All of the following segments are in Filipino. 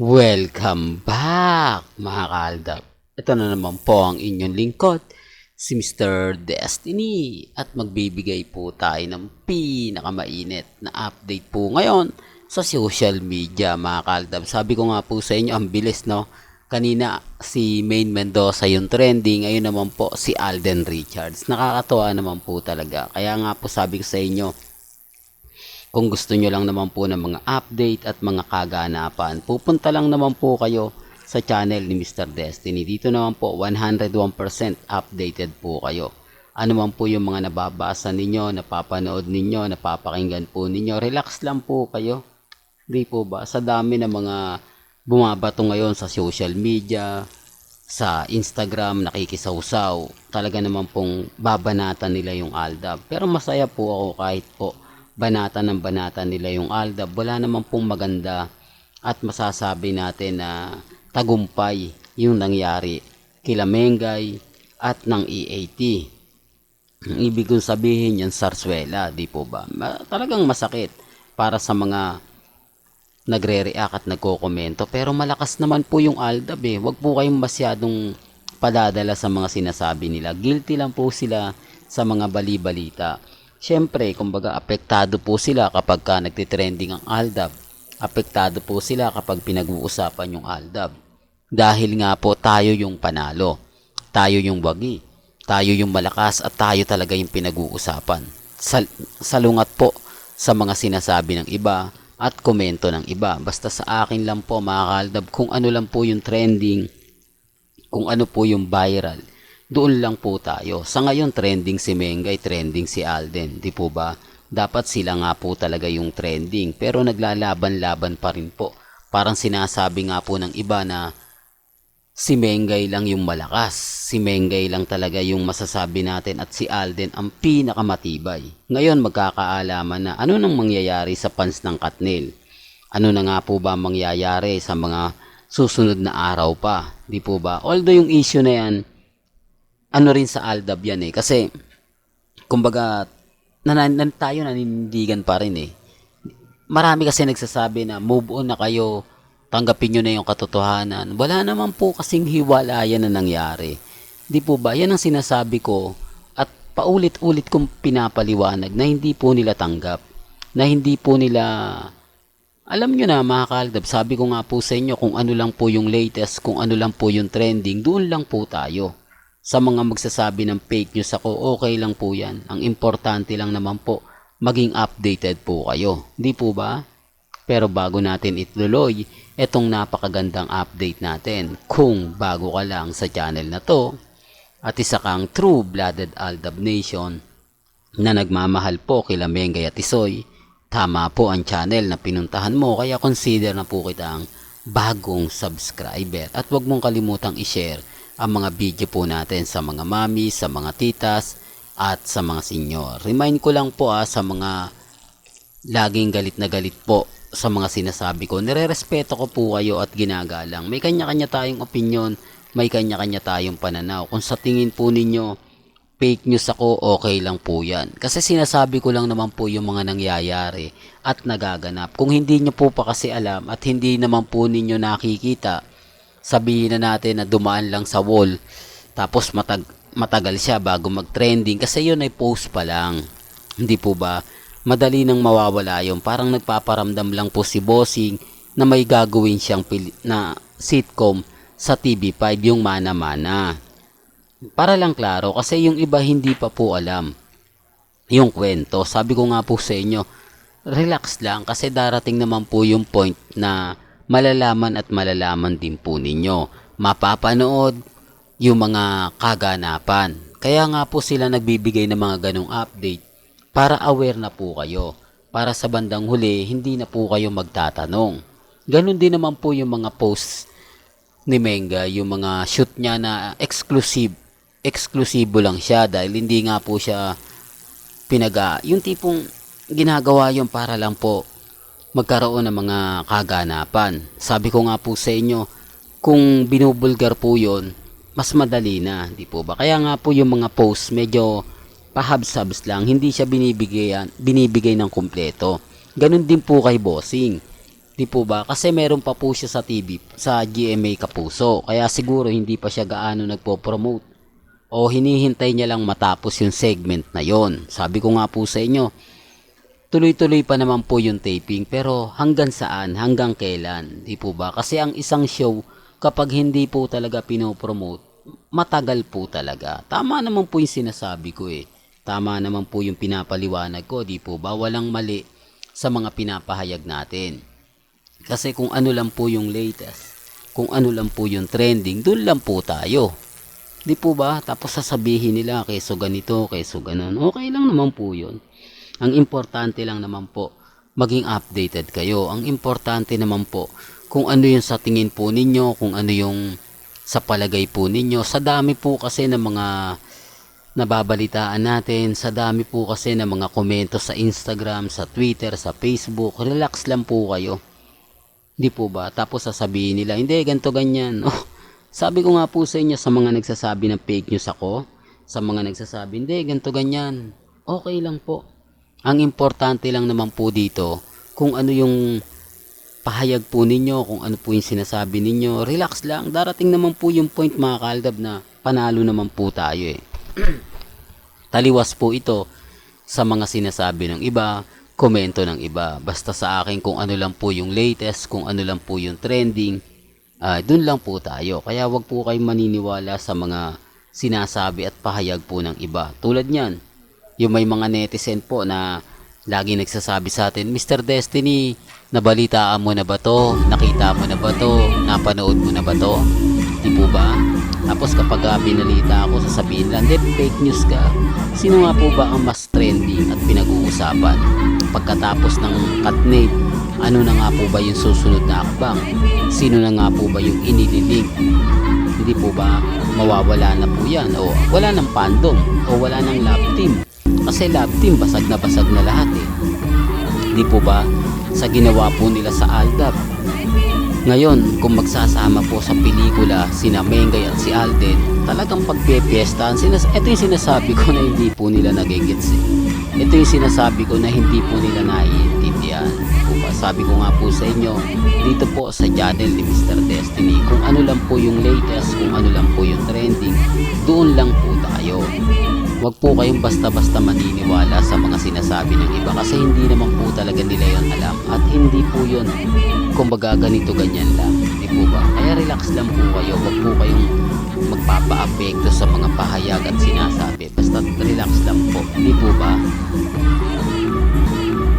Welcome back mga kaaldab. Ito na naman po ang inyong lingkod, si Mr. Destiny. At magbibigay po tayo ng pinakamainit na update po ngayon sa social media mga kaaldab. Sabi ko nga po sa inyo, ang bilis no. Kanina si Main Mendoza yung trending, ngayon naman po si Alden Richards. Nakakatuwa naman po talaga. Kaya nga po sabi ko sa inyo, kung gusto nyo lang naman po ng mga update at mga kaganapan, pupunta lang naman po kayo sa channel ni Mr. Destiny. Dito naman po 101% updated po kayo. Ano man po yung mga nababasa ninyo, napapanood ninyo, napapakinggan po ninyo, relax lang po kayo. Di po ba? Sa dami ng mga bumabato ngayon sa social media, sa Instagram, nakikisawsaw, talaga naman pong babanatan nila yung Aldab. Pero masaya po ako kahit po banatan ng banatan nila yung Aldab. Wala naman pong maganda at masasabi natin na tagumpay yung nangyari kila Mengay at ng EAT. Ang ibig kong sabihin yan, Sarsuela, di po ba? Talagang masakit para sa mga nagre-react at nagko-komento. Pero malakas naman po yung Aldab eh. Huwag po kayong masyadong padadala sa mga sinasabi nila. Guilty lang po sila sa mga bali-balita. Siyempre, kumbaga apektado po sila kapag ka nagtitrending ang Aldab. Apektado po sila kapag pinag-uusapan yung Aldab. Dahil nga po tayo yung panalo. Tayo yung wagi. Tayo yung malakas at tayo talaga yung pinag-uusapan. Salungat po sa mga sinasabi ng iba at komento ng iba. Basta sa akin lang po mga Aldab, kung ano lang po yung trending, kung ano po yung viral, doon lang po tayo. Sa ngayon, trending si Mengay, trending si Alden. Di po ba? Dapat sila nga po talaga yung trending. Pero naglalaban-laban pa rin po. Parang sinasabi nga po ng iba na si Mengay lang yung malakas. Si Mengay lang talaga yung masasabi natin at si Alden ang pinakamatibay. Ngayon, magkakaalaman na ano nang mangyayari sa fans ng Katnil. Ano na nga po ba mangyayari sa mga susunod na araw pa. Di po ba? Although yung issue na yan, ano rin sa Aldab yan eh. Kasi, kumbaga, tayo nanindigan pa rin eh. Marami kasi nagsasabi na move on na kayo, tanggapin nyo na yung katotohanan. Wala naman po kasing hiwalayan na nangyari. Di po ba? Yan ang sinasabi ko at paulit-ulit kong pinapaliwanag na hindi po nila tanggap. Na hindi po nila, alam nyo na mga kaaldab, sabi ko nga po sa inyo kung ano lang po yung latest, kung ano lang po yung trending, doon lang po tayo. Sa mga magsasabi ng fake news ako, okay lang po yan. Ang importante lang naman po, maging updated po kayo. Di po ba? Pero bago natin ituloy, etong napakagandang update natin. Kung bago ka lang sa channel na to, at isa kang true-blooded Aldab Nation na nagmamahal po kila Mengay at Isoy, tama po ang channel na pinuntahan mo, kaya consider na po kitang bagong subscriber. At huwag mong kalimutang i-share ang mga video po natin sa mga mami, sa mga titas, at sa mga senyor. Remind ko lang po sa mga laging galit na galit po sa mga sinasabi ko. Nirerespeto ko po kayo at ginagalang. May kanya-kanya tayong opinion, may kanya-kanya tayong pananaw. Kung sa tingin po ninyo, fake news ako, okay lang po yan. Kasi sinasabi ko lang naman po yung mga nangyayari at nagaganap. Kung hindi nyo po pa kasi alam at hindi naman po ninyo nakikita, sabihin na natin na dumaan lang sa wall tapos matagal siya bago mag-trending kasi yun ay post pa lang. Hindi po ba? Madali nang mawawala yun. Parang nagpaparamdam lang po si Bossing na may gagawin siyang na sitcom sa TV5, yung Mana-Mana. Para lang klaro kasi yung iba hindi pa po alam yung kwento. Sabi ko nga po sa inyo, relax lang kasi darating naman po yung point na malalaman at malalaman din po ninyo. Mapapanood yung mga kaganapan. Kaya nga po sila nagbibigay ng mga ganong update para aware na po kayo. Para sa bandang huli, hindi na po kayo magtatanong. Ganon din naman po yung mga posts ni Menga, yung mga shoot niya na eksklusibo lang siya dahil hindi nga po siya yung tipong ginagawa yung para lang po magkaroon ng mga kaganapan. Sabi ko nga po sa inyo, kung binubulgar po yon, mas madali na, di po ba? Kaya nga po yung mga posts medyo pahabs-habs lang, hindi siya binibigay ng kumpleto. Ganun din po kay Bossing. Di po ba? Kasi meron pa po siya sa TV, sa GMA Kapuso. Kaya siguro hindi pa siya gaano nagpo-promote. O hinihintay niya lang matapos yung segment na yon. Sabi ko nga po sa inyo, tuloy-tuloy pa naman po yung taping. Pero hanggang saan? Hanggang kailan? Di po ba? Kasi ang isang show, kapag hindi po talaga pinopromote, matagal po talaga. Tama naman po yung sinasabi ko eh. Tama naman po yung pinapaliwanag ko. Di po ba? Walang mali sa mga pinapahayag natin. Kasi kung ano lang po yung latest, kung ano lang po yung trending, dun lang po tayo. Di po ba? Tapos sasabihin nila, keso ganito, keso ganon. Okay lang naman po yun. Ang importante lang naman po, maging updated kayo. Ang importante naman po, kung ano yung sa tingin po ninyo, kung ano yung sa palagay po ninyo. Sa dami po kasi ng mga nababalitaan natin, sa dami po kasi ng mga komento sa Instagram, sa Twitter, sa Facebook, relax lang po kayo. Di po ba? Tapos sasabihin nila, hindi, ganito, ganyan. Oh, sabi ko nga po sa inyo, sa mga nagsasabi ng fake news ako, sa mga nagsasabi, hindi, ganito, ganyan. Okay lang po. Ang importante lang naman po dito, kung ano yung pahayag po ninyo, kung ano po yung sinasabi ninyo, relax lang. Darating naman po yung point mga kaaldab na panalo naman po tayo eh. Taliwas po ito sa mga sinasabi ng iba, komento ng iba. Basta sa akin kung ano lang po yung latest, kung ano lang po yung trending, dun lang po tayo. Kaya wag po kayong maniniwala sa mga sinasabi at pahayag po ng iba. Tulad niyan, yung may mga netizen po na lagi nagsasabi sa atin, Mr. Destiny, nabalitaan mo na ba to? Nakita mo na ba to? Napanood mo na ba to? Di po ba? Tapos kapag binalita ako, sasabihin lang, fake news ka. Sino nga po ba ang mas trending at pinag-uusapan? Pagkatapos ng Katnade, ano na nga po ba yung susunod na akbang? Sino na nga po ba yung inililink? Hindi po ba mawawala na po yan? O wala ng fandom? O wala ng love team? Kasi love team, basag na lahat eh. Hindi po ba sa ginawa po nila sa Aldab? Ngayon, kung magsasama po sa pelikula sina Mengay at si Alden, talagang pagpipiestahan, ito yung sinasabi ko na hindi po nila nagigits eh. Ito yung sinasabi ko na hindi po nila naiintindihan. Sabi ko nga po sa inyo, dito po sa channel ni Mr. Destiny, kung ano lang po yung latest, kung ano lang po yung trending, doon lang po tayo. Huwag po kayong basta-basta maniniwala sa mga sinasabi ng iba kasi hindi naman po talaga nila yon alam at hindi po yun kumbaga ganito ganyan lang, di po ba? Kaya relax lang po kayo, huwag po kayong magpapa-apekto sa mga pahayag at sinasabi, basta relax lang po, di po ba?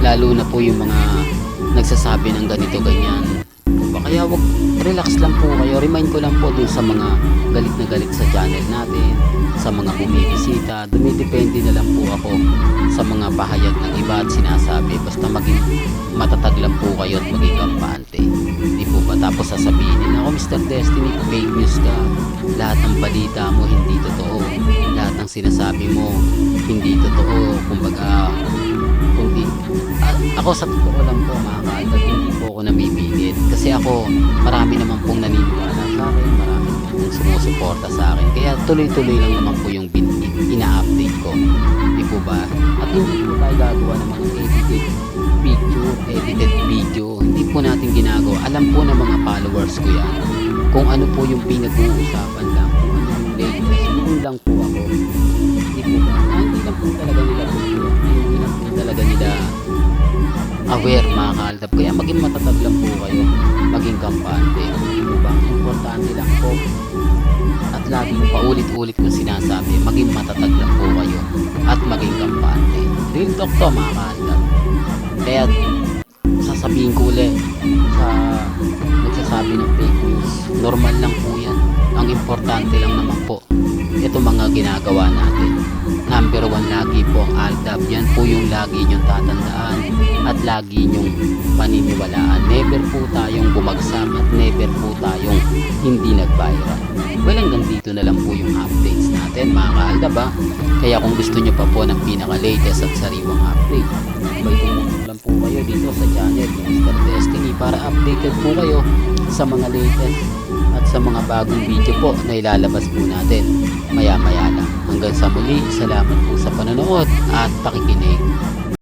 Lalo na po yung mga nagsasabi ng ganito ganyan, di ba? Kaya wag, relax lang po kayo. Remind ko lang po dun sa mga galit na galit sa channel natin, sa mga bumibisita, dumidepende na lang po ako sa mga pahayag ng iba at sinasabi. Basta maging matatag lang po kayo at maging kampante. Hindi po ba? Tapos sasabihin nila, oh Mr. Destiny, fake news ka. Lahat ng balita mo hindi totoo. Lahat ng sinasabi mo hindi totoo. Kumbaga, kundi ako sa totoo lang po mga kaaldab, hindi po ako namimilit. Kasi ako, marami naman pong naniniwala sa akin, marami naman pong sumusuporta sa akin. Kaya tuloy-tuloy lang naman po yung ina-update ko. Di po ba? At hindi po tayo gagawa ng mga edited video. Hindi po natin ginagawa. Alam po ng mga followers ko yan. Kung ano po yung pinag-uusapan lang, kung ano yung latest, doon lang po ako. Di po ba? Hindi lang po talaga nila gusto. Hindi lang po talaga nila aware mga kaaldab. Kaya maging matatag lang po kayo, maging kampante. Di po ba? Importante lang po. At laging paulit-ulit kong sinasabi, maging matatag lang po kayo at maging kampante. Real talk to mga kaaldab. Kaya sasabihin ko ulit sa nagsasabi ng fake news, normal lang po yan. Ang importante lang naman po, ito mga ginagawa natin. Number 1 lagi po ang Aldab. Yan po yung lagi nyong tatandaan at lagi nyong paniniwalaan. Never po tayong bumagsak at never po tayong hindi nag-viral. Well, hanggang dito na lang po yung updates natin mga kaaldab ha. Kaya kung gusto nyo pa po ng pinaka-latest at sariwang update, may tumulong lang po kayo dito sa channel ni Mr. Destiny para updated po kayo sa mga latest at sa mga bagong video po na ilalabas po natin maya-maya lang. Hanggang sa muli, salamat po sa panonood at pakikinig.